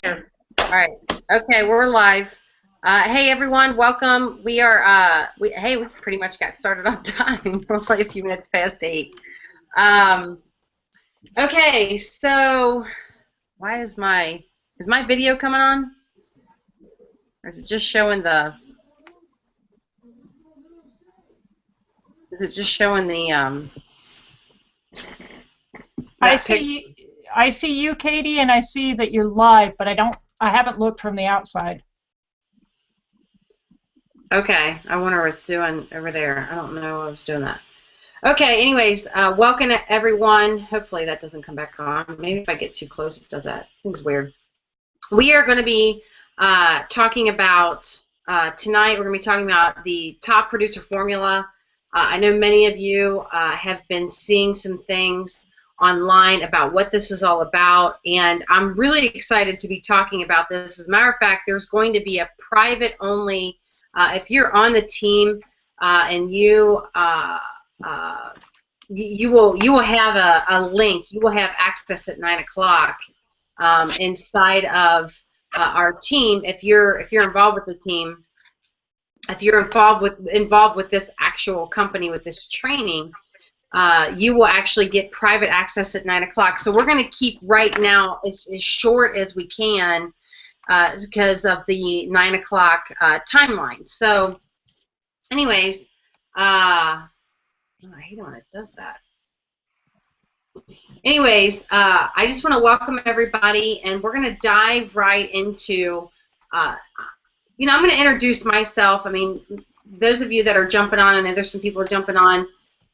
All right. Okay, we're live. Hey everyone, welcome. We pretty much got started on time. We're only a few minutes past 8. Um, okay, so why is my video coming on? Or is it just showing the I that pic? see I see you, Katie, and I see that you're live, but I haven't looked from the outside. Okay, I wonder what it's doing over there. I don't know what I was doing that. Okay, anyways, welcome everyone. Hopefully that doesn't come back on. Maybe if I get too close, it does that. Thing's weird. We are going to be talking about, tonight, we're going to be talking about the top producer formula. I know many of you have been seeing some things online about what this is all about, and I'm really excited to be talking about this. As a matter of fact, there's going to be a private only, if you're on the team and you will have a link, you will have access at 9 o'clock inside of our team. If you're involved with the team, if you're involved with this actual company, with this training, you will actually get private access at 9 o'clock. So we're going to keep right now as short as we can because of the 9 o'clock timeline. So anyways, I hate when it does that. Anyways, I just want to welcome everybody, and we're going to dive right into, I'm going to introduce myself. I mean, those of you that are jumping on, I know there's some people are jumping on.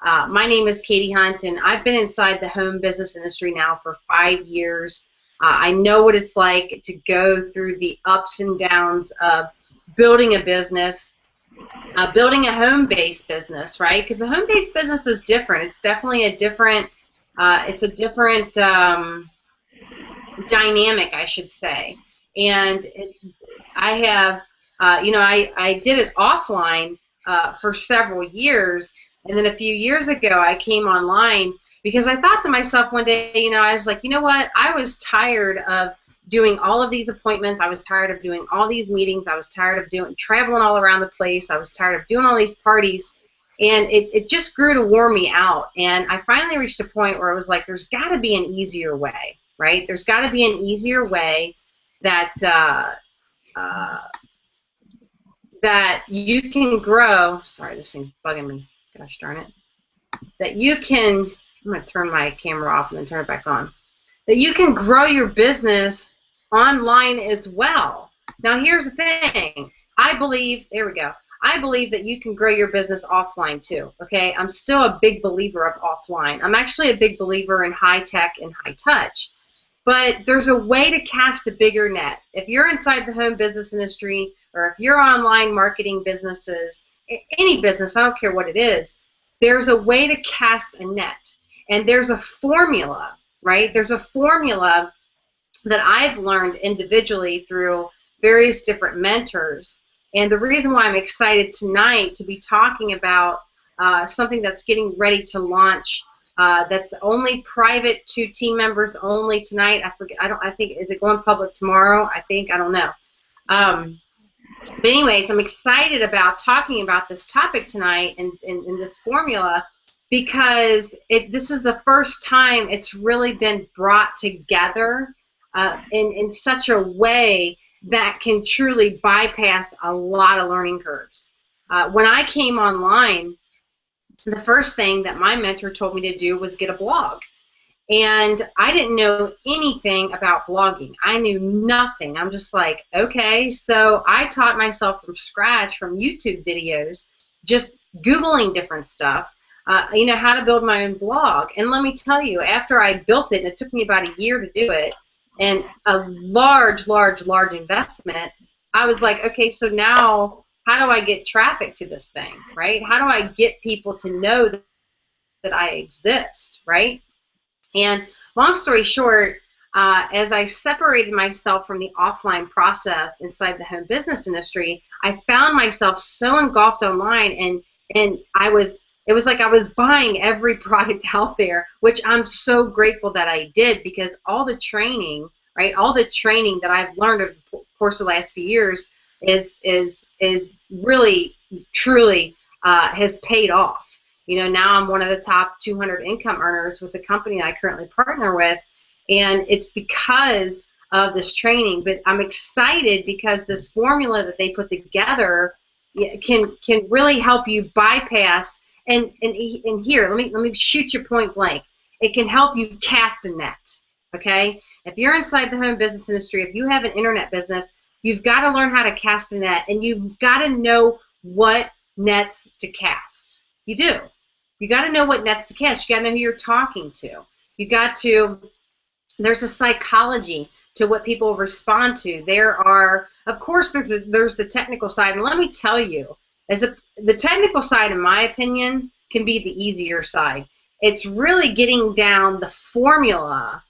My name is Katie Hunt, and I've been inside the home business industry now for 5 years. I know what it's like to go through the ups and downs of building a business, building a home-based business, right? Because a home-based business is different. It's definitely a different dynamic, I should say. And I have, I did it offline for several years, and then a few years ago I came online because I thought to myself one day, I was like, you know what? I was tired of doing all of these appointments. I was tired of doing all these meetings. I was tired of traveling all around the place. I was tired of doing all these parties. And it just grew to wear me out. And I finally reached a point where I was like, there's got to be an easier way, right? There's got to be an easier way that that you can grow. Sorry, this thing's bugging me. Gosh darn it. That you can, I'm going to turn my camera off and then turn it back on. That you can grow your business online as well. Now, here's the thing. I believe that you can grow your business offline too, okay? I'm still a big believer of offline. I'm actually a big believer in high tech and high touch. But there's a way to cast a bigger net. If you're inside the home business industry, or if you're online marketing businesses, any business, I don't care what it is, there's a way to cast a net. And there's a formula, right? There's a formula that I've learned individually through various different mentors. And the reason why I'm excited tonight to be talking about something that's getting ready to launch, that's only private to team members only tonight. I forget. I think, is it going public tomorrow? I don't know. But anyways, I'm excited about talking about this topic tonight and this formula because this is the first time it's really been brought together in such a way that can truly bypass a lot of learning curves. When I came online, the first thing that my mentor told me to do was get a blog. And I didn't know anything about blogging. I knew nothing. I'm just like, okay. So I taught myself from scratch from YouTube videos, just Googling different stuff, how to build my own blog. And let me tell you, after I built it, and it took me about a year to do it, and a large investment, I was like, okay, so now how do I get traffic to this thing, right? How do I get people to know that I exist, right? And long story short, as I separated myself from the offline process inside the home business industry, I found myself so engulfed online, and it was like I was buying every product out there, which I'm so grateful that I did, because all the training right? All the training that I've learned over the course of the last few years is really, truly has paid off. You know, now I'm one of the top 200 income earners with the company I currently partner with, and it's because of this training. But I'm excited because this formula that they put together can really help you bypass. And here, let me shoot you point blank. It can help you cast a net. Okay, if you're inside the home business industry, if you have an internet business, you've got to learn how to cast a net, and you've got to know what nets to cast. You do. You got to know what nets to cast. You got to know who you're talking to. You got to. There's a psychology to what people respond to. There are, of course, there's the technical side, and let me tell you, the technical side, in my opinion, can be the easier side. It's really getting down the formula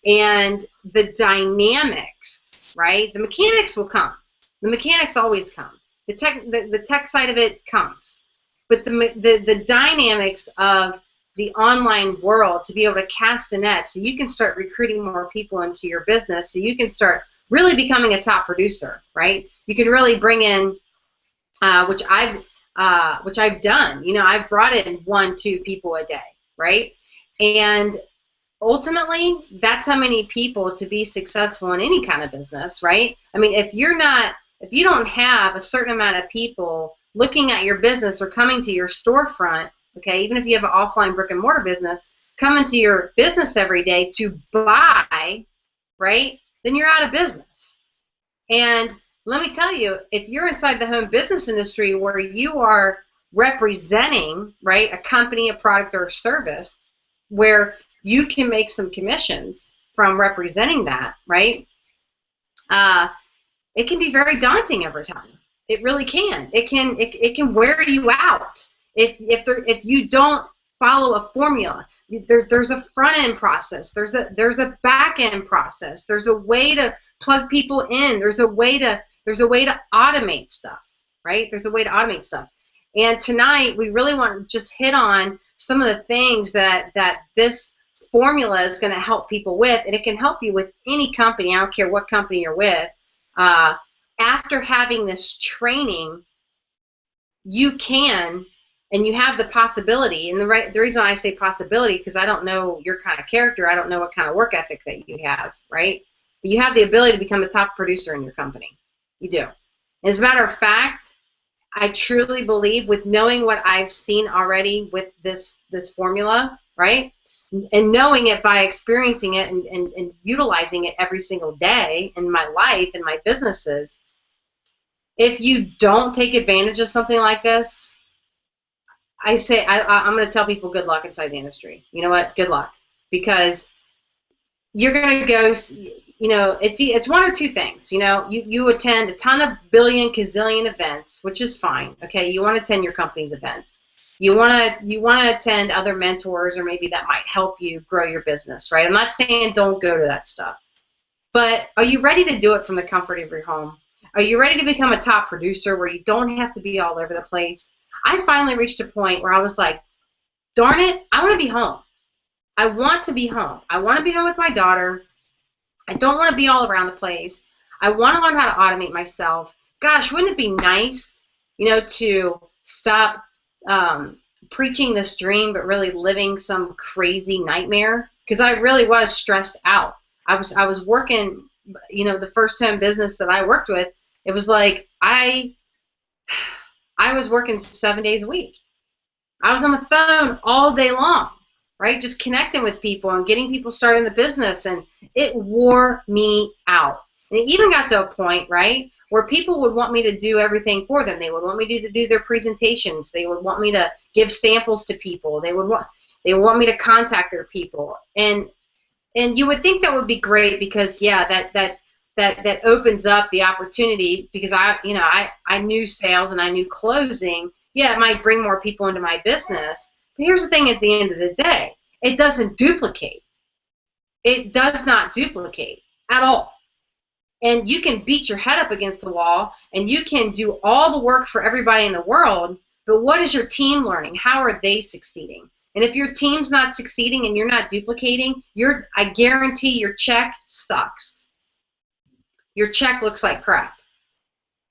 and the dynamics, right? The mechanics will come. The mechanics always come. The tech side of it comes, but the dynamics of the online world, to be able to cast a net so you can start recruiting more people into your business, so you can start really becoming a top producer, right? You can really bring in, which I've done. You know, I've brought in 1-2 people a day, right? And ultimately, that's how many people to be successful in any kind of business, right? I mean, if you don't have a certain amount of people looking at your business or coming to your storefront, okay, even if you have an offline brick and mortar business, coming to your business every day to buy, right, then you're out of business. And let me tell you, if you're inside the home business industry where you are representing, right, a company, a product, or a service, where you can make some commissions from representing that, right, it can be very daunting over time. It really can. It can wear you out if you don't follow a formula. There's a front end process. There's a back end process. There's a way to plug people in. There's a way to automate stuff, right? There's a way to automate stuff. And tonight we really want to just hit on some of the things that this formula is going to help people with, and it can help you with any company. I don't care what company you're with. After having this training, you can, and you have the possibility, and the reason I say possibility, because I don't know your kind of character, I don't know what kind of work ethic that you have, right? But you have the ability to become a top producer in your company. You do. As a matter of fact, I truly believe, with knowing what I've seen already with this formula, right, and knowing it by experiencing it and utilizing it every single day in my life and my businesses, if you don't take advantage of something like this, I'm going to tell people good luck inside the industry. You know what? Good luck. Because you're going to go, you know, it's one or two things. You know, you attend a ton of billion, gazillion events, which is fine. Okay, you want to attend your company's events. You want to attend other mentors, or maybe that might help you grow your business, right? I'm not saying don't go to that stuff. But are you ready to do it from the comfort of your home? Are you ready to become a top producer where you don't have to be all over the place? I finally reached a point where I was like, darn it, I want to be home. I want to be home. I want to be home with my daughter. I don't want to be all around the place. I want to learn how to automate myself. Gosh, wouldn't it be nice, you know, to stop preaching this dream but really living some crazy nightmare? Because I really was stressed out. I was working, you know, the first home business that I worked with, it was like I was working 7 days a week. I was on the phone all day long, right? Just connecting with people and getting people started in the business, and it wore me out. And it even got to a point, right, where people would want me to do everything for them. They would want me to do their presentations. They would want me to give samples to people. They would want me to contact their people. And you would think that would be great because, yeah, that opens up the opportunity, because I knew sales and I knew closing. Yeah, it might bring more people into my business. But here's the thing: at the end of the day, it doesn't duplicate. It does not duplicate at all. And you can beat your head up against the wall, and you can do all the work for everybody in the world, but what is your team learning? How are they succeeding? And if your team's not succeeding and you're not duplicating, I guarantee your check sucks. your check looks like crap.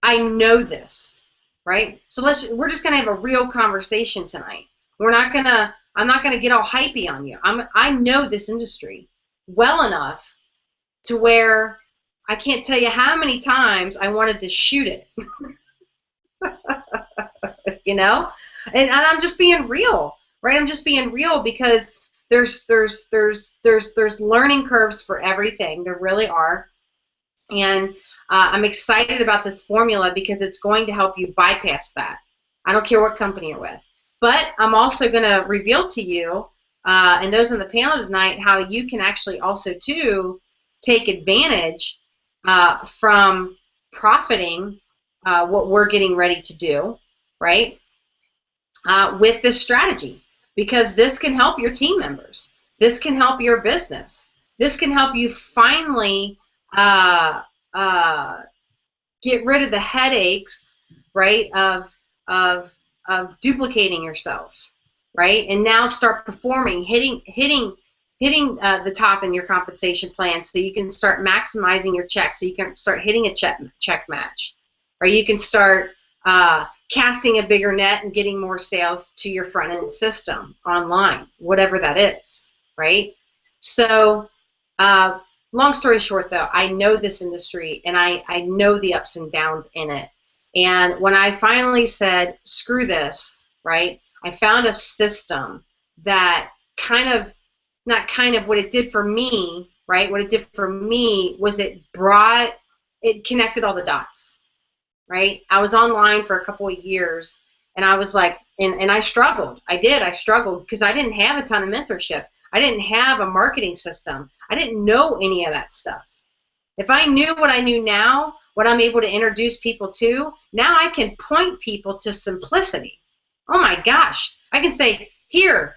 I know this, right? So we're just gonna have a real conversation tonight. I'm not gonna get all hypey on you. I know this industry well enough to where I can't tell you how many times I wanted to shoot it. You know? And I'm just being real, right? I'm just being real because there's learning curves for everything. There really are. And I'm excited about this formula because it's going to help you bypass that. I don't care what company you're with. But I'm also going to reveal to you, and those on the panel tonight, how you can actually also, too, take advantage from profiting what we're getting ready to do, right, with this strategy. Because this can help your team members. This can help your business. This can help you finally get rid of the headaches, right, of duplicating yourself, right, and now start performing, hitting the top in your compensation plan, so you can start maximizing your check, so you can start hitting a check match, or you can start casting a bigger net and getting more sales to your front end system online, whatever that is, right? So long story short, though, I know this industry, and I know the ups and downs in it. And when I finally said, screw this, right, I found a system that what it did for me, right, what it did for me was it connected all the dots, right? I was online for a couple of years, and I was like, and I struggled. I struggled because I didn't have a ton of mentorship. I didn't have a marketing system. I didn't know any of that stuff. If I knew what I knew now, what I'm able to introduce people to, now I can point people to simplicity. Oh my gosh. I can say, here,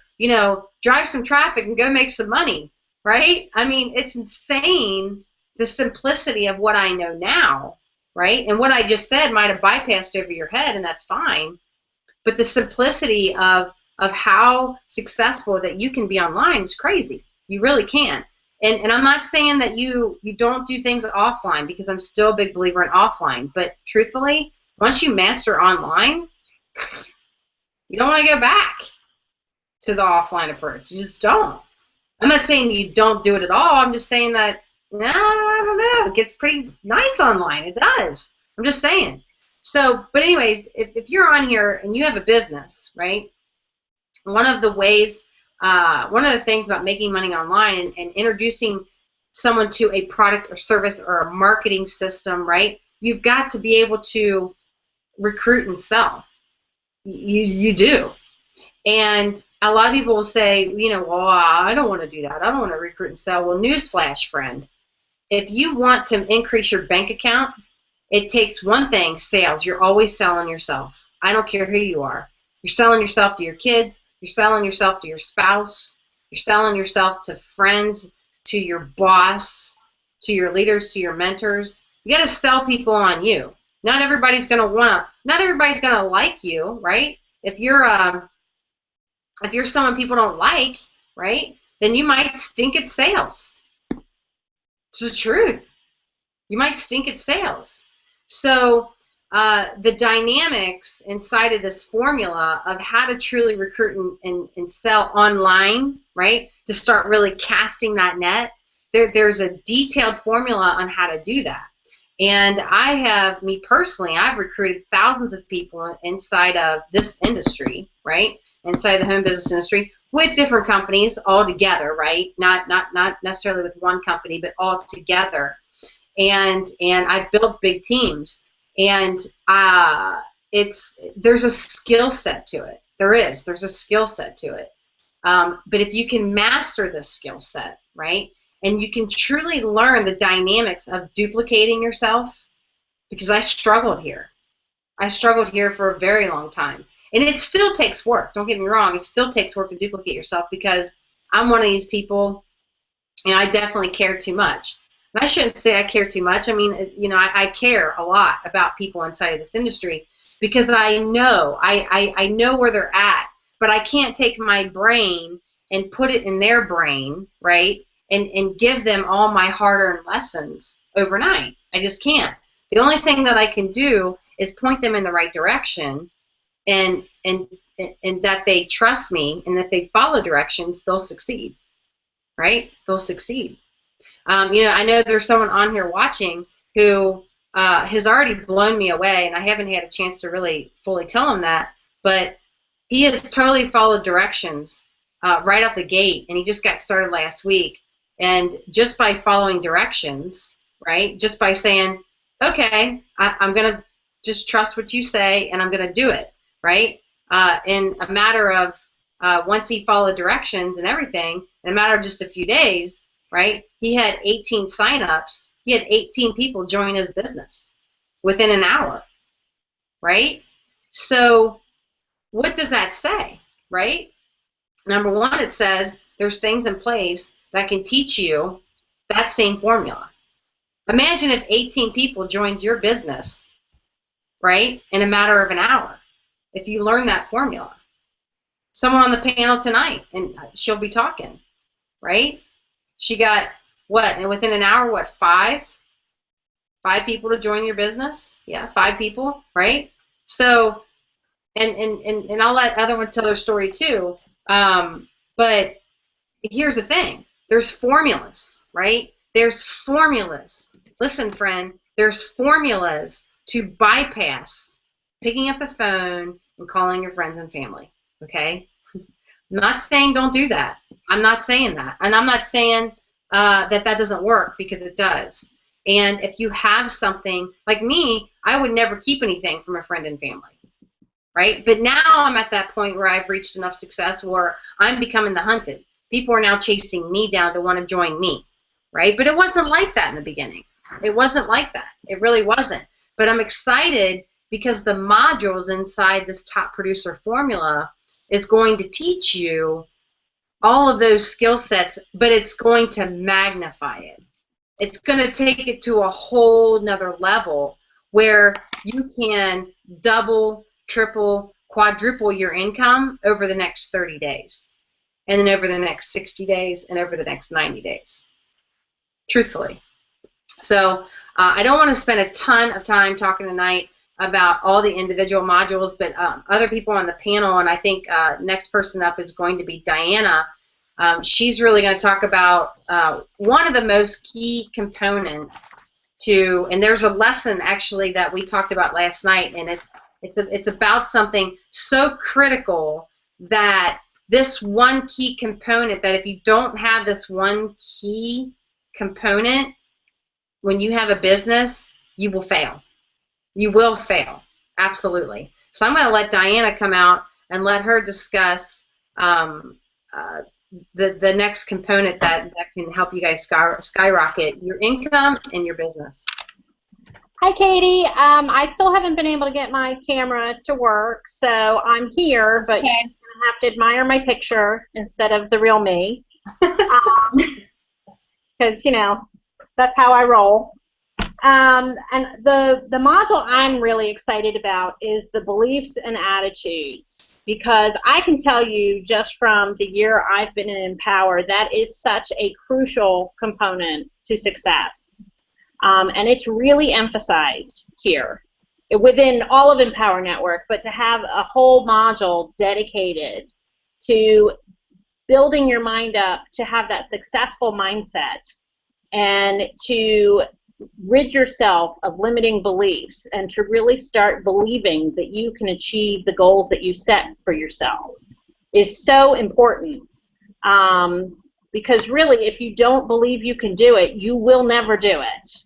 drive some traffic and go make some money, right? I mean, it's insane, the simplicity of what I know now, right? And what I just said might have bypassed over your head, and that's fine. But the simplicity of how successful that you can be online is crazy. You really can. And I'm not saying that you don't do things offline, because I'm still a big believer in offline. But truthfully, once you master online, you don't want to go back to the offline approach. You just don't. I'm not saying you don't do it at all. I'm just saying that, I don't know, it gets pretty nice online. It does. I'm just saying. So, but anyways, if you're on here and you have a business, right, one of the things about making money online and introducing someone to a product or service or a marketing system, right, you've got to be able to recruit and sell. You do. And a lot of people will say, well, I don't want to do that. I don't want to recruit and sell. Well, newsflash, friend. If you want to increase your bank account, it takes one thing, sales. You're always selling yourself. I don't care who you are. You're selling yourself to your kids. You're selling yourself to your spouse. You're selling yourself to friends, to your boss, to your leaders, to your mentors. You got to sell people on you. Not everybody's going to like you, right? If you're someone people don't like, right, then you might stink at sales. It's the truth. You might stink at sales. So the dynamics inside of this formula of how to truly recruit and sell online, right, to start really casting that net, there's a detailed formula on how to do that. And me personally, I've recruited thousands of people inside of this industry, right, inside the home business industry, with different companies all together, right, not necessarily with one company, but all together. And I've built big teams. And there's a skill set to it. There's a skill set to it. But if you can master this skill set, right, and you can truly learn the dynamics of duplicating yourself, because I struggled here. I struggled here for a very long time. And it still takes work. Don't get me wrong. It still takes work to duplicate yourself, because I'm one of these people, and I definitely care too much. And I shouldn't say I care too much. I mean, I care a lot about people inside of this industry, because I know where they're at, but I can't take my brain and put it in their brain, right, and give them all my hard-earned lessons overnight. I just can't. The only thing that I can do is point them in the right direction, and that they trust me, and that they follow directions, they'll succeed, right? They'll succeed. I know there's someone on here watching who has already blown me away, and I haven't had a chance to really fully tell him that, but he has totally followed directions right out the gate, and he just got started last week. And just by following directions, right, just by saying, okay, I'm going to just trust what you say, and I'm going to do it, right? In a matter of, once he followed directions and everything, in a matter of just a few days, right, he had 18 signups. He had 18 people join his business within an hour, right? So what does that say, right? Number one, it says there's things in place that can teach you that same formula. Imagine if 18 people joined your business, right, in a matter of an hour, if you learn that formula. Someone on the panel tonight, and she'll be talking, right? She got, what, and within an hour, what, five people to join your business? Yeah, 5 people, right? So, and I'll let other ones tell their story too, but here's the thing. There's formulas, right? There's formulas. Listen, friend, there's formulas to bypass picking up the phone and calling your friends and family, okay? I'm not saying don't do that. I'm not saying that. And I'm not saying that doesn't work, because it does. And if you have something, like me, I would never keep anything from a friend and family, right? But now I'm at that point where I've reached enough success where I'm becoming the hunted. People are now chasing me down to want to join me, right? But it wasn't like that in the beginning. It wasn't like that. It really wasn't. But I'm excited because the modules inside this top producer formula is going to teach you all of those skill sets, but it's going to magnify it. It's going to take it to a whole nother level where you can double, triple, quadruple your income over the next 30 days. And then over the next 60 days, and over the next 90 days, truthfully. So I don't want to spend a ton of time talking tonight about all the individual modules, but other people on the panel, and I think next person up is going to be Diana. She's really going to talk about one of the most key components to, and there's a lesson actually that we talked about last night, and it's about something so critical, that this one key component, that if you don't have this one key component, when you have a business, you will fail. You will fail, absolutely. So I'm going to let Diana come out and let her discuss the next component that can help you guys skyrocket your income and your business. Hi, Katie. I still haven't been able to get my camera to work, so I'm here, but you're going to have to admire my picture instead of the real me, because, you know, that's how I roll. And the module I'm really excited about is the beliefs and attitudes, because I can tell you just from the year I've been in Empower, that is such a crucial component to success. And it's really emphasized here within all of Empower Network, but to have a whole module dedicated to building your mind up to have that successful mindset, and to rid yourself of limiting beliefs, and to really start believing that you can achieve the goals that you set for yourself, is so important. Because really, if you don't believe you can do it, you will never do it.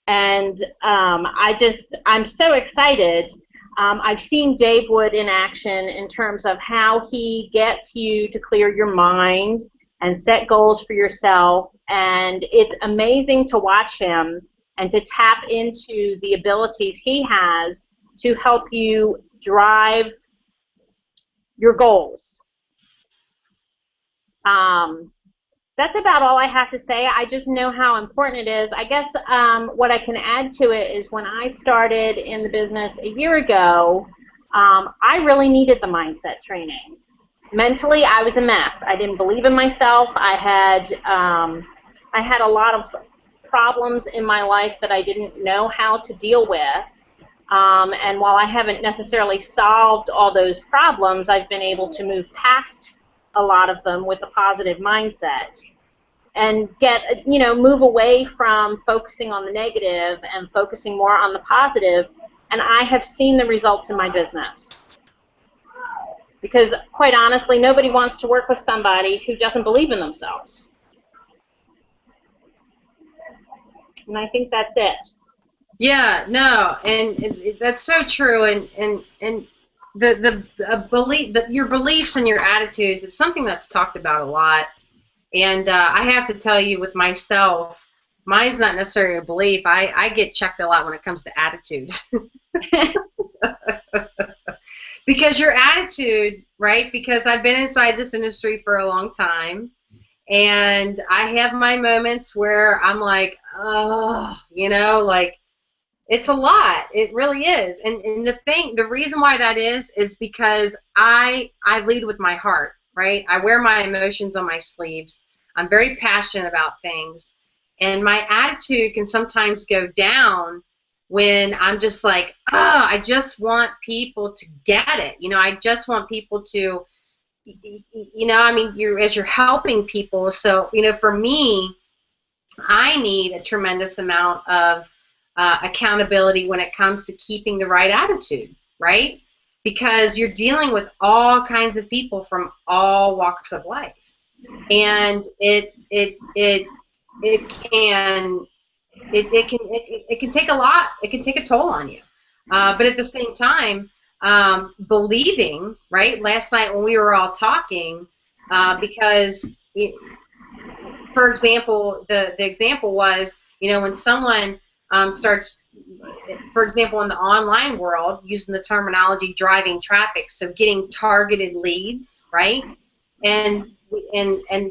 And I'm so excited. I've seen Dave Wood in action in terms of how he gets you to clear your mind and set goals for yourself. And it's amazing to watch him and to tap into the abilities he has to help you drive your goals. That's about all I have to say. I just know how important it is. I guess what I can add to it is when I started in the business a year ago, I really needed the mindset training. Mentally, I was a mess. I didn't believe in myself. I had a lot of problems in my life that I didn't know how to deal with. And while I haven't necessarily solved all those problems, I've been able to move past a lot of them with a positive mindset and move away from focusing on the negative and focusing more on the positive. And I have seen the results in my business. Because quite honestly, nobody wants to work with somebody who doesn't believe in themselves. And I think that's it. Yeah, no, and that's so true. And the belief, your beliefs and your attitudes, it's something that's talked about a lot. And I have to tell you, with myself, mine's not necessarily a belief. I get checked a lot when it comes to attitude. Because your attitude, right? Because I've been inside this industry for a long time, and I have my moments where I'm like, oh, like, it's a lot. It really is. And the reason why that is because I lead with my heart, right? I wear my emotions on my sleeves. I'm very passionate about things. And my attitude can sometimes go down when I'm just like, oh, I just want people to get it. I just want people to, as you're helping people. So, for me, I need a tremendous amount of accountability when it comes to keeping the right attitude, right? Because you're dealing with all kinds of people from all walks of life, and it can take a lot. It can take a toll on you, but at the same time, believing, right? Last night when we were all talking, because for example, the example was, when someone starts, for example, in the online world, using the terminology driving traffic, so getting targeted leads, right? And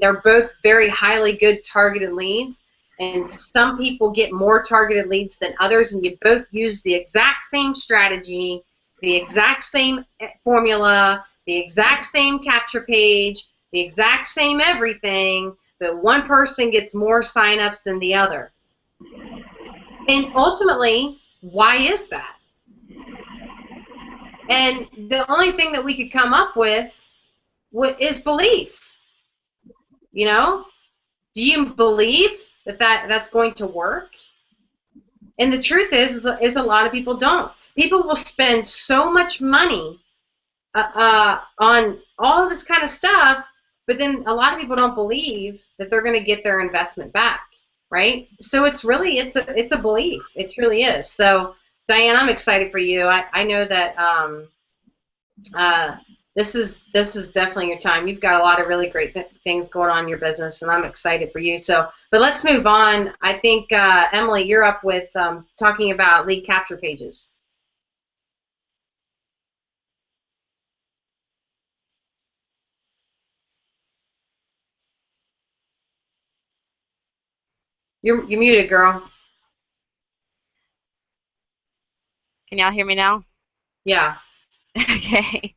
they're both very highly good targeted leads, and some people get more targeted leads than others, and you both use the exact same strategy, the exact same formula, the exact same capture page, the exact same everything, but one person gets more signups than the other. And ultimately, why is that? And the only thing that we could come up with is belief. Do you believe that's going to work? And the truth is a lot of people don't. People will spend so much money on all this kind of stuff, but then a lot of people don't believe that they're going to get their investment back. Right? So it's a belief. It truly is. So, Diane, I'm excited for you. I know that this is definitely your time. You've got a lot of really great things going on in your business, and I'm excited for you. So, but let's move on. I think Emily, you're up with talking about lead capture pages. You're muted, girl. Can y'all hear me now? Yeah. Okay.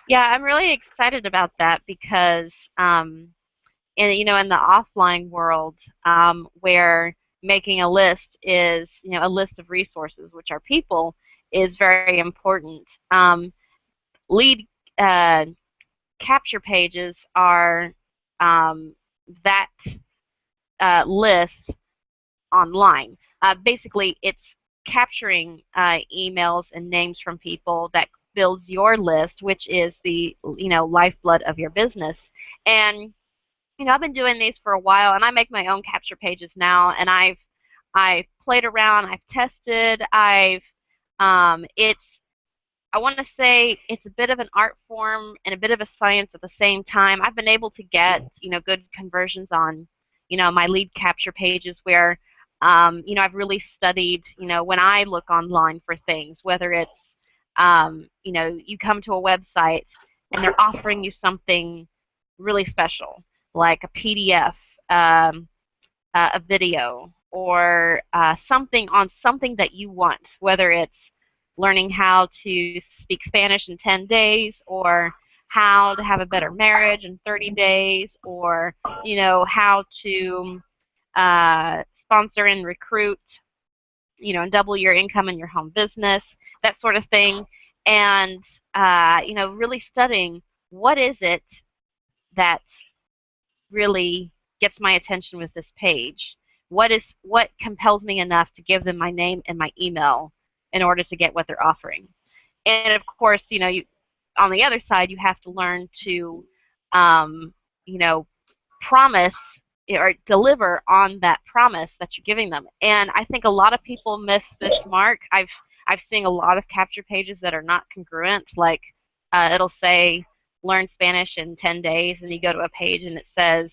Yeah, I'm really excited about that because, in the offline world, where making a list is, a list of resources, which are people, is very important. Lead capture pages are that list online. Basically, it's capturing emails and names from people that builds your list, which is the lifeblood of your business. And I've been doing these for a while, and I make my own capture pages now. And I've played around, I've tested, I want to say it's a bit of an art form and a bit of a science at the same time. I've been able to get good conversions on my lead capture pages where I've really studied when I look online for things, whether it's you come to a website and they're offering you something really special like a PDF, a video, or something that you want, whether it's learning how to speak Spanish in 10 days or how to have a better marriage in 30 days, or how to sponsor and recruit, and double your income in your home business, that sort of thing. And really studying what is it that really gets my attention with this page. What compels me enough to give them my name and my email in order to get what they're offering? And of course, on the other side, you have to learn to, promise or deliver on that promise that you're giving them. And I think a lot of people miss this mark. I've seen a lot of capture pages that are not congruent. Like it'll say learn Spanish in 10 days, and you go to a page and it says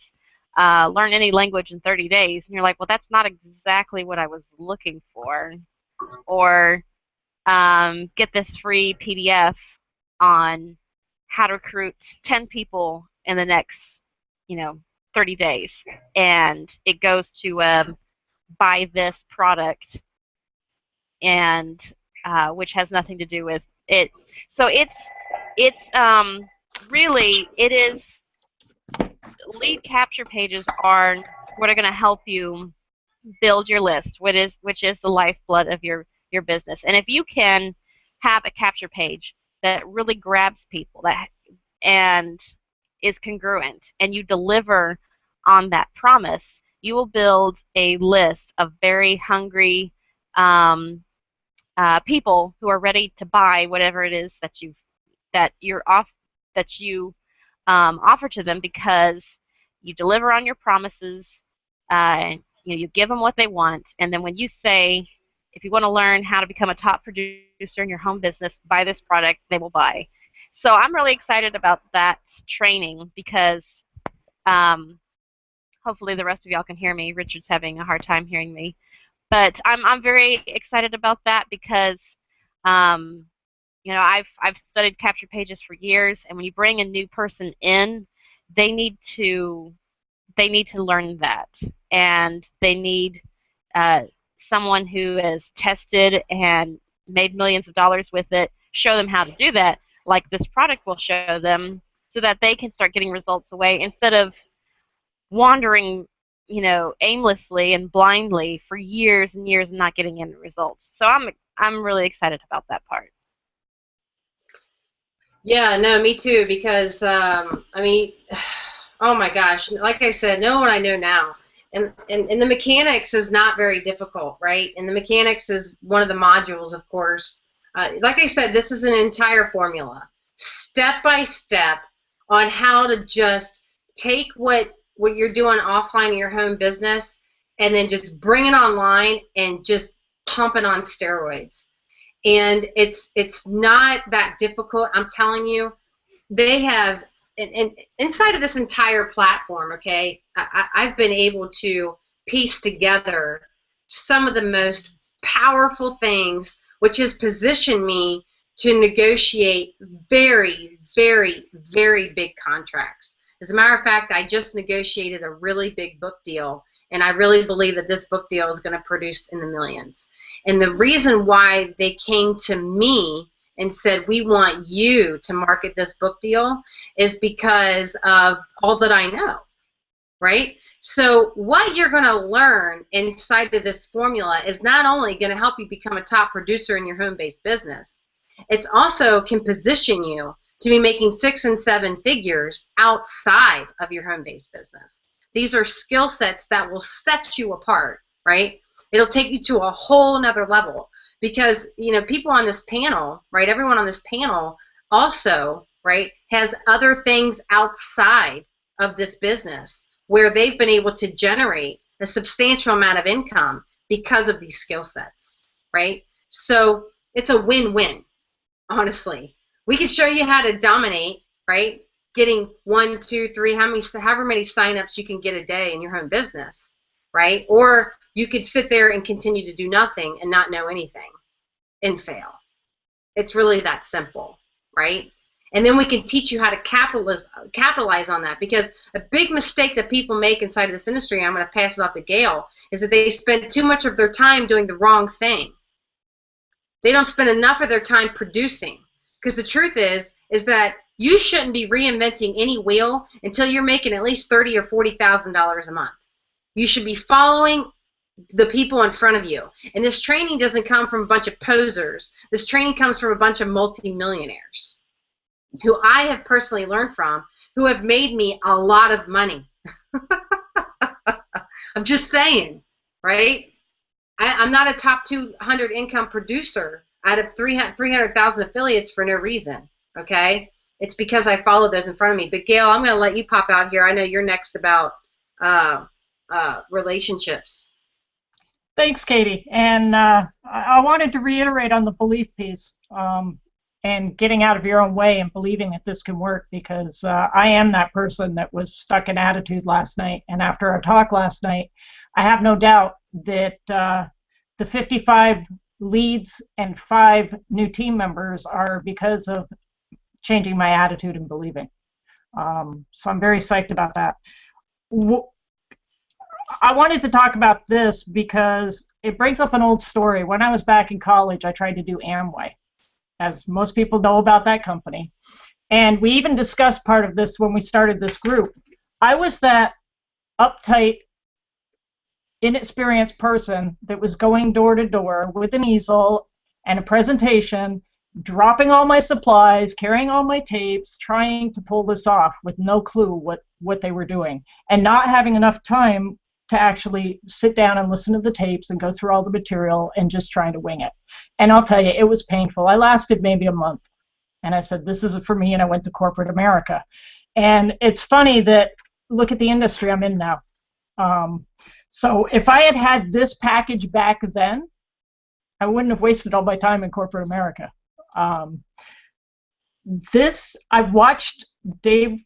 learn any language in 30 days, and you're like, well, that's not exactly what I was looking for. Or get this free PDF on how to recruit 10 people in the next 30 days, and it goes to buy this product, and which has nothing to do with it. So it's really, it is, lead capture pages are what are going to help you build your list, which is the lifeblood of your business. And if you can have a capture page that really grabs people and is congruent, and you deliver on that promise, you will build a list of very hungry people who are ready to buy whatever it is that you offer to them, because you deliver on your promises. You give them what they want, and then when you say, if you want to learn how to become a top producer in your home business, buy this product, they will buy. So I'm really excited about that training, because hopefully the rest of y'all can hear me. Richard's having a hard time hearing me. But I'm very excited about that, because I've studied capture pages for years, and when you bring a new person in, they need to learn that, and they need someone who has tested and made millions of dollars with it, show them how to do that, like this product will show them, so that they can start getting results away, instead of wandering, aimlessly and blindly for years and years and not getting any results. So I'm really excited about that part. Yeah, no, me too, because oh my gosh, like I said, know what I know now. And the mechanics is not very difficult, right? And the mechanics is one of the modules, of course. Like I said, this is an entire formula, step by step, on how to just take what you're doing offline in your home business and then just bring it online and just pump it on steroids. And it's not that difficult. I'm telling you, they have, and inside of this entire platform, okay, I've been able to piece together some of the most powerful things, which has positioned me to negotiate very, very, very big contracts. As a matter of fact, I just negotiated a really big book deal, and I really believe that this book deal is going to produce in the millions. And the reason why they came to me and said, we want you to market this book deal, is because of all that I know, right? So what you're going to learn inside of this formula is not only going to help you become a top producer in your home-based business, it's also can position you to be making 6 and 7 figures outside of your home-based business. These are skill sets that will set you apart, right? It'll take you to a whole nother level, because people on this panel, right, everyone on this panel also, right, has other things outside of this business where they've been able to generate a substantial amount of income because of these skill sets, right? So it's a win-win, honestly. We can show you how to dominate, right? Getting 1, 2, 3, however many signups you can get a day in your home business, right? Or you could sit there and continue to do nothing and not know anything and fail. It's really that simple, right? And then we can teach you how to capitalize on that, because a big mistake that people make inside of this industry, I'm going to pass it off to Gail, is that they spend too much of their time doing the wrong thing. They don't spend enough of their time producing. Because the truth is that You shouldn't be reinventing any wheel until you're making at least $30,000 or $40,000 a month. You should be following the people in front of you. And this training doesn't come from a bunch of posers. This training comes from a bunch of multimillionaires who I have personally learned from, who have made me a lot of money. I'm just saying, right? I'm not a top 200 income producer out of 300,000 affiliates for no reason, okay? It's because I followed those in front of me. But Gail, I'm going to let you pop out here. I know you're next about relationships. Thanks, Katie. And I wanted to reiterate on the belief piece and getting out of your own way and believing that this can work, because I am that person that was stuck in attitude last night. And after our talk last night, I have no doubt that the 55 leads and 5 new team members are because of changing my attitude and believing. So I'm very psyched about that. I wanted to talk about this because it brings up an old story. When I was back in college, I tried to do Amway, as most people know about that company. And we even discussed part of this when we started this group. I was that uptight, inexperienced person that was going door to door with an easel and a presentation, dropping all my supplies, carrying all my tapes, trying to pull this off with no clue what they were doing, and not having enough time to actually sit down and listen to the tapes and go through all the material and just trying to wing it. And I'll tell you, it was painful. I lasted maybe a month. And I said, this isn't for me, and I went to corporate America. And it's funny that, look at the industry I'm in now. So if I had had this package back then, I wouldn't have wasted all my time in corporate America. I've watched Dave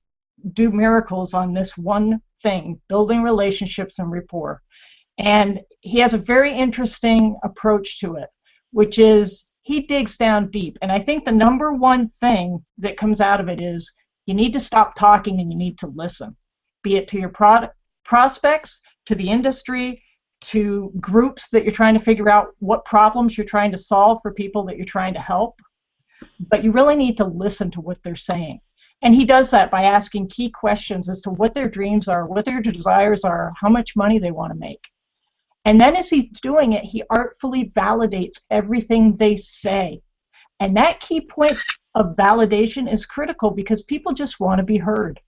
do miracles on this one thing, building relationships and rapport. And he has a very interesting approach to it, which is he digs down deep. And I think the number one thing that comes out of it is you need to stop talking and you need to listen, be it to your prospects, to the industry, to groups that you're trying to figure out what problems you're trying to solve for people that you're trying to help. But you really need to listen to what they're saying. And he does that by asking key questions as to what their dreams are, what their desires are, how much money they want to make. And then as he's doing it, he artfully validates everything they say. And that key point of validation is critical because people just want to be heard.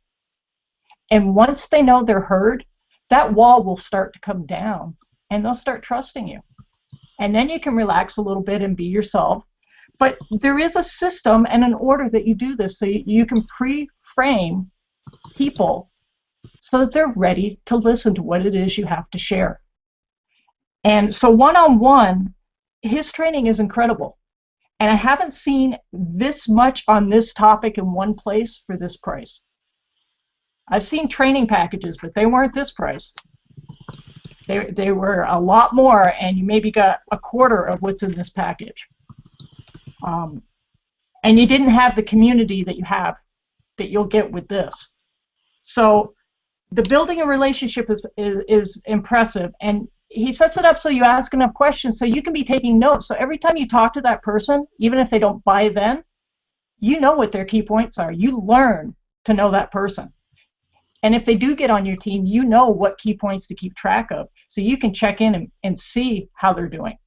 And once they know they're heard, that wall will start to come down and they'll start trusting you. And then you can relax a little bit and be yourself. But there is a system and an order that you do this, so you can pre-frame people so that they're ready to listen to what it is you have to share. And so one-on-one, his training is incredible. And I haven't seen this much on this topic in one place for this price. I've seen training packages, but they weren't this price. They were a lot more, and you maybe got a quarter of what's in this package. And you didn't have the community that you have, that you'll get with this. So the building a relationship is impressive, and he sets it up so you ask enough questions so you can be taking notes. So every time you talk to that person, even if they don't buy then, you know what their key points are. You learn to know that person. And if they do get on your team, you know what key points to keep track of, so you can check in and see how they're doing.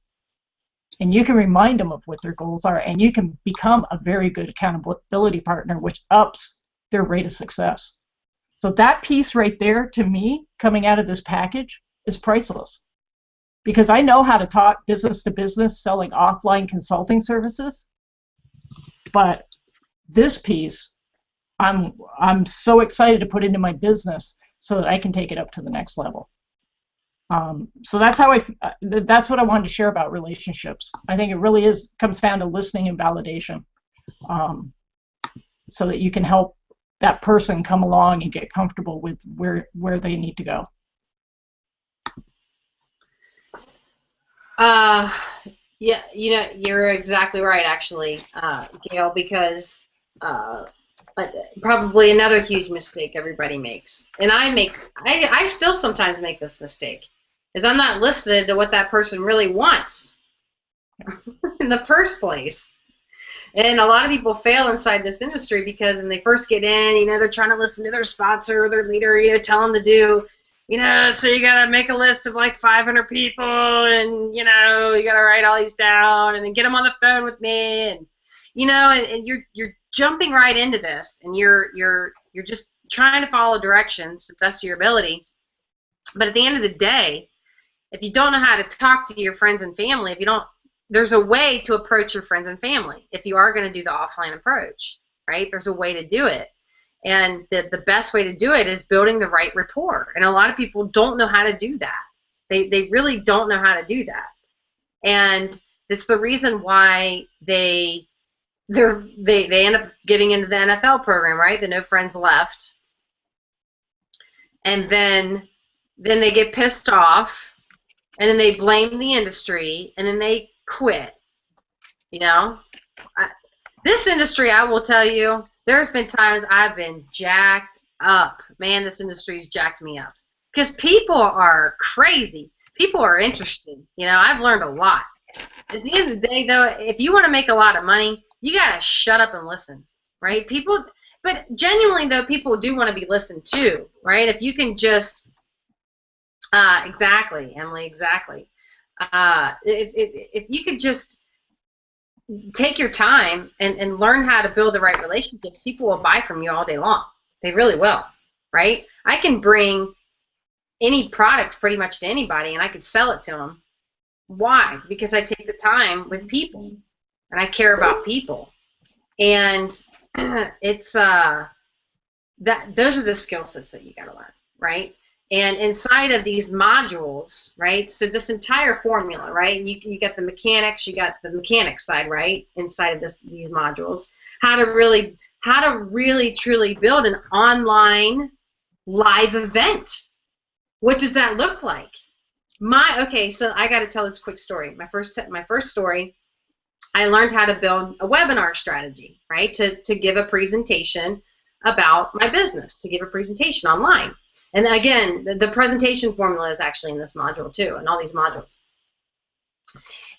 And you can remind them of what their goals are, and you can become a very good accountability partner, which ups their rate of success. So that piece right there, to me, coming out of this package, is priceless. Because I know how to talk business to business, selling offline consulting services. But this piece, I'm so excited to put into my business so that I can take it up to the next level. So that's how that's what I wanted to share about relationships. I think it really comes down to listening and validation, so that you can help that person come along and get comfortable with where they need to go. Yeah, you know, you're exactly right, actually, Gail, because probably another huge mistake everybody makes, and I still sometimes make this mistake, is I'm not listening to what that person really wants in the first place. And a lot of people fail inside this industry because when they first get in, you know, they're trying to listen to their sponsor, their leader, you know, tell them to do, you know, so you got to make a list of like 500 people and, you know, you got to write all these down and then get them on the phone with me. And, you know, and you're jumping right into this and you're just trying to follow directions to the best of your ability. But at the end of the day, if you don't know how to talk to your friends and family, there's a way to approach your friends and family if you are going to do the offline approach, right? There's a way to do it. And the best way to do it is building the right rapport. And a lot of people don't know how to do that. They really don't know how to do that. And it's the reason why they end up getting into the NFL program, right? The No Friends Left. And then they get pissed off, and then they blame the industry, and then they quit. You know? This industry, I will tell you, there's been times I've been jacked up. Man, this industry's jacked me up. Because people are crazy. People are interested. You know, I've learned a lot. At the end of the day, though, if you want to make a lot of money, you got to shut up and listen, right? But genuinely, though, people do want to be listened to, right? If you can just, exactly, Emily, exactly. If you could just take your time and learn how to build the right relationships, people will buy from you all day long. They really will, right? I can bring any product pretty much to anybody, and I could sell it to them. Why? Because I take the time with people, and I care about people. And it's those are the skill sets that you got to learn, right? And inside of these modules, right, so this entire formula, right, you got the mechanics, you got the mechanics side, right, inside of these modules, how to really truly build an online live event. What does that look like? Okay, so I got to tell this quick story. My first story, I learned how to build a webinar strategy, right, to give a presentation about my business, to give a presentation online. And again, the presentation formula is actually in this module too, in all these modules.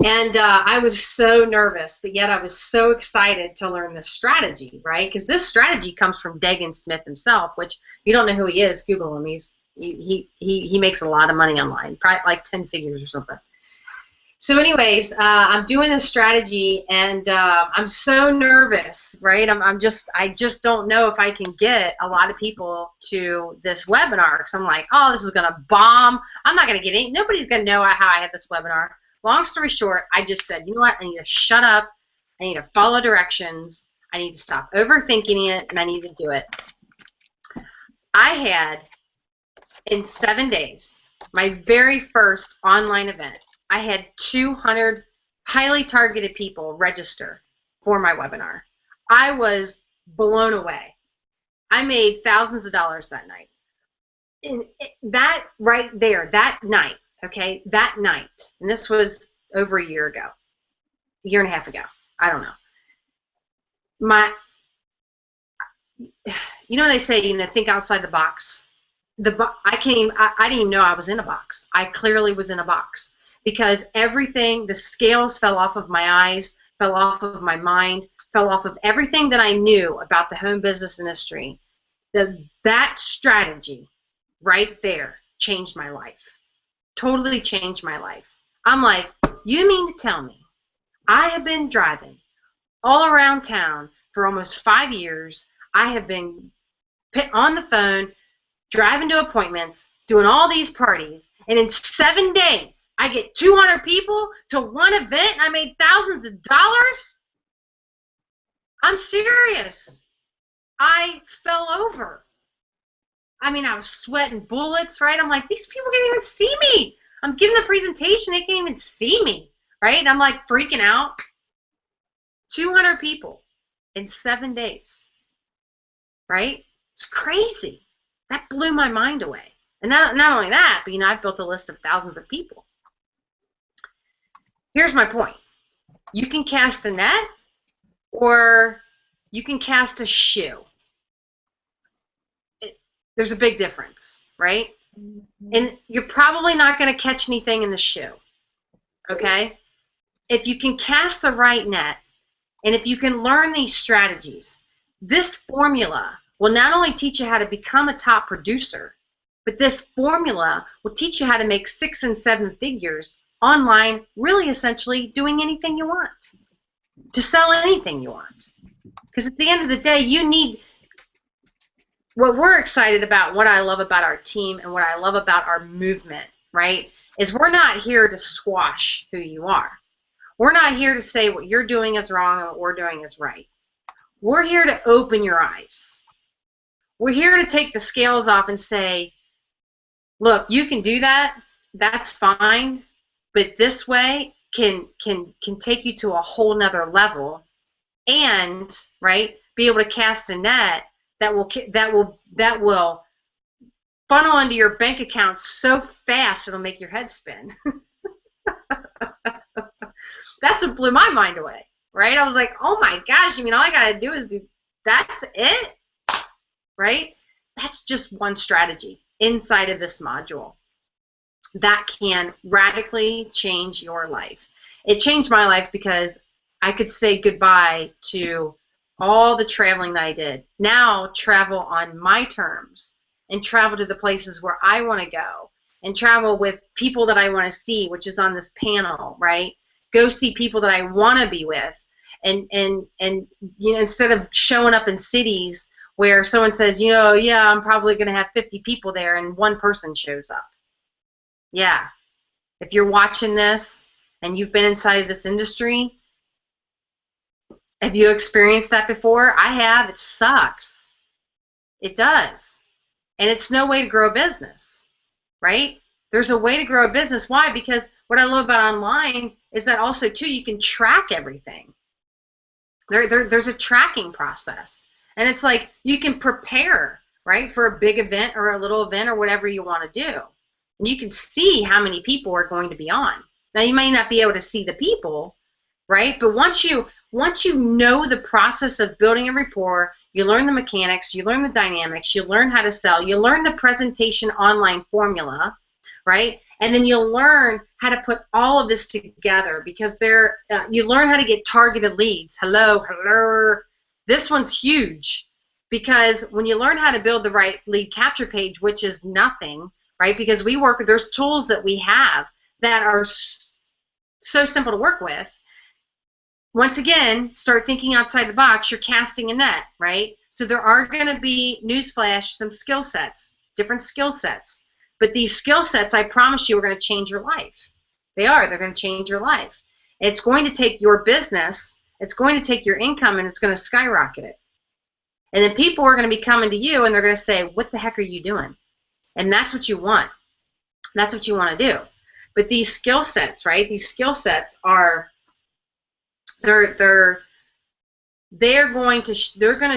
And I was so nervous, but yet I was so excited to learn this strategy, right? Because this strategy comes from Dagan Smith himself, which if you don't know who he is, Google him. He makes a lot of money online, probably like 10 figures or something. So anyways, I'm doing this strategy, and I'm so nervous, right? I just don't know if I can get a lot of people to this webinar, because I'm like, oh, this is going to bomb. I'm not going to get any. Nobody's going to know how I had this webinar. Long story short, I just said, you know what? I need to shut up. I need to follow directions. I need to stop overthinking it, and I need to do it. I had, in 7 days, my very first online event. I had 200 highly targeted people register for my webinar. I was blown away. I made thousands of dollars that night. And that right there, that night, okay, that night, and this was over a year ago, a year and a half ago, I don't know. You know, they say, you know, think outside the box. I didn't even know I was in a box. I clearly was in a box. Because everything, the scales fell off of my eyes, fell off of my mind, fell off of everything that I knew about the home business industry. That strategy right there changed my life. Totally changed my life. I'm like, you mean to tell me I have been driving all around town for almost 5 years. I have been on the phone, driving to appointments, doing all these parties, and in 7 days, I get 200 people to one event and I made thousands of dollars? I'm serious. I fell over. I mean, I was sweating bullets, right? I'm like, these people can't even see me. I'm giving the presentation, they can't even see me, right? And I'm like freaking out. 200 people in 7 days, right? It's crazy. That blew my mind away. And not only that, but, you know, I've built a list of thousands of people. Here's my point. You can cast a net, or you can cast a shoe. There's a big difference, right? And you're probably not going to catch anything in the shoe, okay? If you can cast the right net, And if you can learn these strategies, this formula will not only teach you how to become a top producer, but this formula will teach you how to make 6 and 7 figures online, really essentially doing anything you want, to sell anything you want. Because at the end of the day, you need, what we're excited about, what I love about our team and what I love about our movement, right, is we're not here to squash who you are. We're not here to say what you're doing is wrong and what we're doing is right. We're here to open your eyes. We're here to take the scales off and say, look, you can do that, that's fine, but this way can take you to a whole nother level, and right, be able to cast a net that will funnel into your bank account so fast it'll make your head spin. That's what blew my mind away, right? I was like, oh my gosh, you mean all I gotta do is do, that's it, right? That's just one strategy inside of this module that can radically change your life. It changed my life because I could say goodbye to all the traveling that I did. Now travel on my terms and travel to the places where I want to go and travel with people that I want to see, which is on this panel, right? Go see people that I want to be with, and you know, instead of showing up in cities where someone says, you know, yeah, I'm probably going to have 50 people there and one person shows up. Yeah. If you're watching this and you've been inside of this industry, have you experienced that before? I have. It sucks. It does. And it's no way to grow a business, right? There's a way to grow a business. Why? Because what I love about online is that also, too, you can track everything. There's a tracking process. And it's like you can prepare, right, for a big event or a little event or whatever you want to do. And you can see how many people are going to be on. Now, you may not be able to see the people, right? But once you know the process of building a rapport, you learn the mechanics, you learn the dynamics, you learn how to sell, you learn the presentation online formula, right? And then you'll learn how to put all of this together, because you learn how to get targeted leads. Hello. This one's huge, because when you learn how to build the right lead capture page, which is nothing, right? Because there's tools that we have that are so simple to work with. Once again, start thinking outside the box. You're casting a net, right? So there are going to be, newsflash, some skill sets, different skill sets. But these skill sets, I promise you, are going to change your life. They're going to change your life. It's going to take your business, it's going to take your income, and it's going to skyrocket it. And then people are going to be coming to you, and they're going to say, what the heck are you doing? And that's what you want. That's what you want to do. But these skill sets, right? These skill sets are, they're going to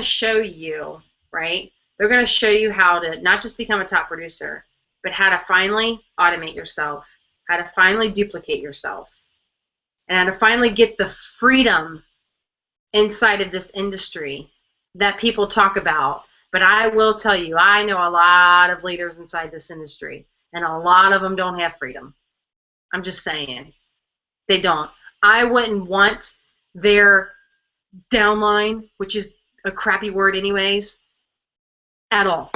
show you, right? They're going to show you how to not just become a top producer, but how to finally automate yourself, how to finally duplicate yourself, and how to finally get the freedom inside of this industry that people talk about. But I will tell you, I know a lot of leaders inside this industry, and a lot of them don't have freedom. I'm just saying. They don't. I wouldn't want their downline, which is a crappy word anyways, at all.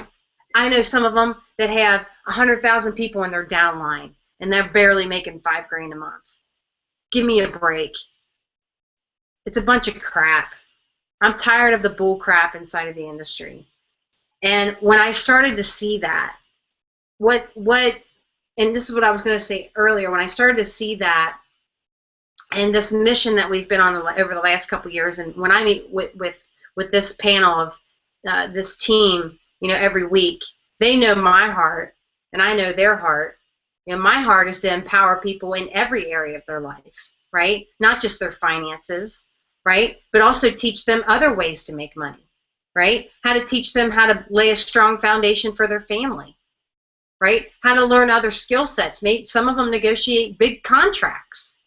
I know some of them that have 100,000 people in their downline, and they're barely making $5 grand a month. Give me a break. It's a bunch of crap. I'm tired of the bull crap inside of the industry. And when I started to see that, and this is what I was going to say earlier, when I started to see that, and this mission that we've been on over the last couple of years, and when I meet with this panel of this team, you know, every week, they know my heart, and I know their heart. You know, my heart is to empower people in every area of their life, right? Not just their finances, right? But also teach them other ways to make money, right? How to teach them how to lay a strong foundation for their family, right? How to learn other skill sets. Maybe some of them negotiate big contracts,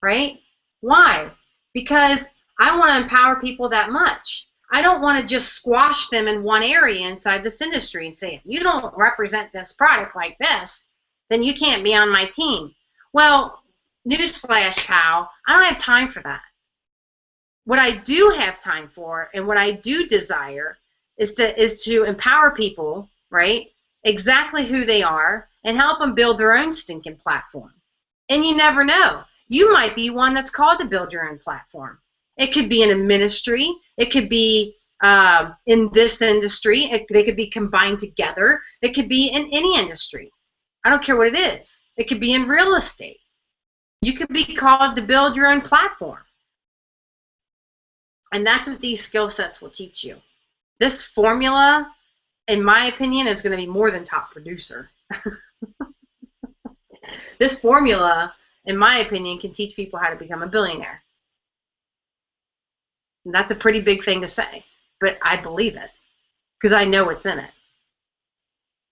right? Why? Because I want to empower people that much. I don't want to just squash them in one area inside this industry and say, if you don't represent this product like this, then you can't be on my team. Well, newsflash, pal, I don't have time for that. what I do have time for and what I do desire is to empower people, right? Exactly who they are and help them build their own stinking platform. And you never know. You might be one that's called to build your own platform. It could be in a ministry. It could be in this industry. They could be combined together. It could be in any industry. I don't care what it is. It could be in real estate. You could be called to build your own platform. And that's what these skill sets will teach you. This formula, in my opinion, is going to be more than top producer. This formula, in my opinion, can teach people how to become a billionaire. And that's a pretty big thing to say, but I believe it because I know what's in it.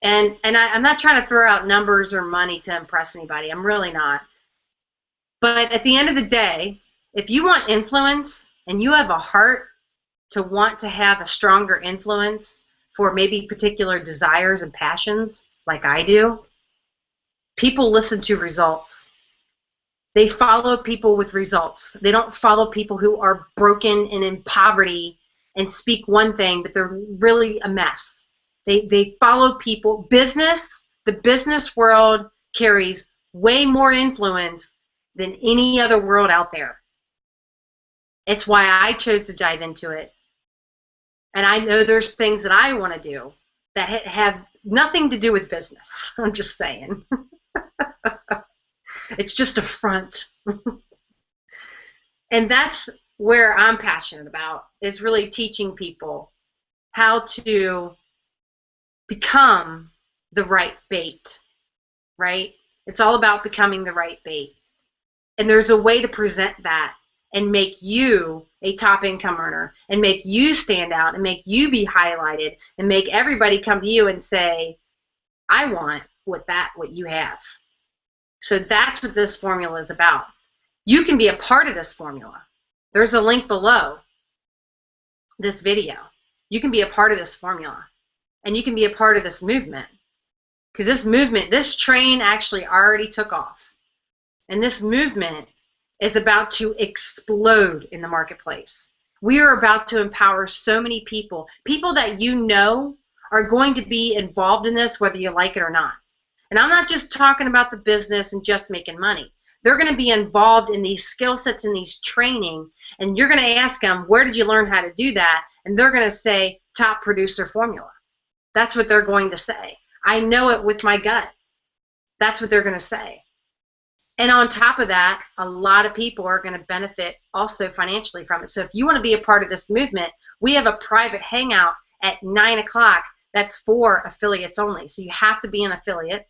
And I'm not trying to throw out numbers or money to impress anybody. I'm really not. But at the end of the day, if you want influence and you have a heart to want to have a stronger influence for maybe particular desires and passions, like I do, people listen to results. They follow people with results. They don't follow people who are broken and in poverty and speak one thing, but they're really a mess. They follow people. The business world carries way more influence than any other world out there. It's why I chose to dive into it. And I know there's things that I want to do that have nothing to do with business. I'm just saying. It's just a front. And that's where I'm passionate about, is really teaching people how to become the right bait, right? It's all about becoming the right bait. And there's a way to present that and make you a top income earner and make you stand out and make you be highlighted and make everybody come to you and say, I want what you have. So that's what this formula is about. You can be a part of this formula. There's a link below this video. You can be a part of this formula. And you can be a part of this movement. Because this train actually already took off. And this movement is about to explode in the marketplace. We are about to empower so many people. People that you know are going to be involved in this whether you like it or not. And I'm not just talking about the business and just making money. They're going to be involved in these skill sets and these training, and you're going to ask them, where did you learn how to do that? And they're going to say, top producer formula. That's what they're going to say. I know it with my gut. That's what they're going to say. And on top of that, a lot of people are going to benefit also financially from it. So if you want to be a part of this movement, we have a private hangout at 9 o'clock that's for affiliates only. So you have to be an affiliate.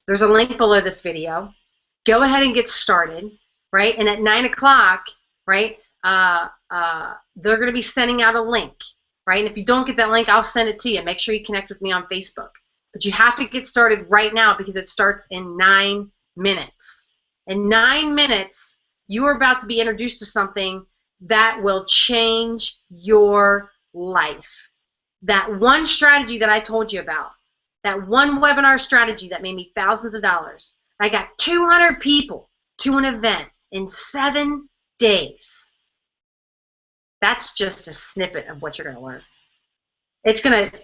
There's a link below this video. Go ahead and get started, right? And at 9 o'clock, right, they're going to be sending out a link, right? And if you don't get that link, I'll send it to you. Make sure you connect with me on Facebook. But you have to get started right now because it starts in 9 minutes. In 9 minutes, you are about to be introduced to something that will change your life. That one strategy that I told you about, that one webinar strategy that made me thousands of dollars. I got 200 people to an event in 7 days. That's just a snippet of what you're going to learn.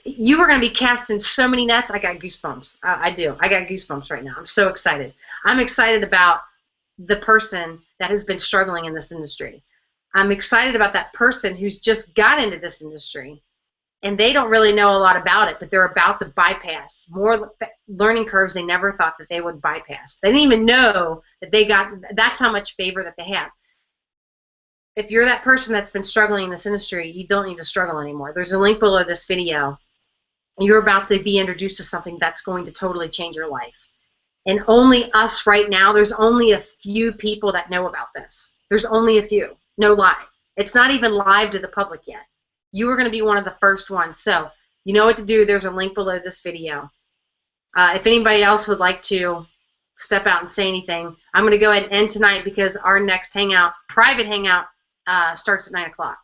You are going to be casting so many nets. I got goosebumps. I do. I got goosebumps right now. I'm so excited. I'm excited about the person that has been struggling in this industry. I'm excited about that person who's just got into this industry and they don't really know a lot about it, but they're about to bypass more learning curves they never thought that they would bypass. They didn't even know that that's how much favor that they have. If you're that person that's been struggling in this industry, you don't need to struggle anymore. There's a link below this video. You're about to be introduced to something that's going to totally change your life. And only us right now, there's only a few people that know about this. There's only a few. No lie. It's not even live to the public yet. You are going to be one of the first ones. So you know what to do. There's a link below this video. If anybody else would like to step out and say anything, I'm going to go ahead and end tonight because our next hangout, private hangout, starts at 9 o'clock.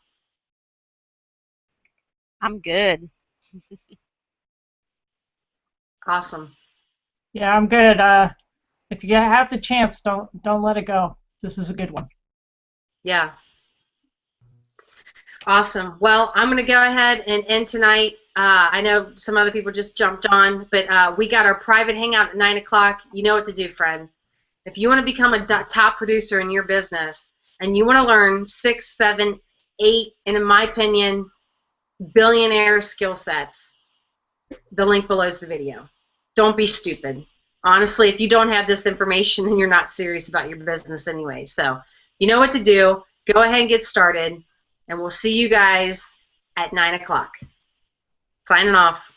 I'm good. Awesome. Yeah, I'm good. If you have the chance, don't let it go. This is a good one. Yeah. Awesome. Well, I'm going to go ahead and end tonight. I know some other people just jumped on, but we got our private hangout at 9 o'clock. You know what to do, friend. If you want to become a top producer in your business and you want to learn 6, 7, 8, and in my opinion, billionaire skill sets, the link below is the video. Don't be stupid. Honestly, if you don't have this information, then you're not serious about your business anyway. So you know what to do. Go ahead and get started, and we'll see you guys at 9 o'clock. Signing off.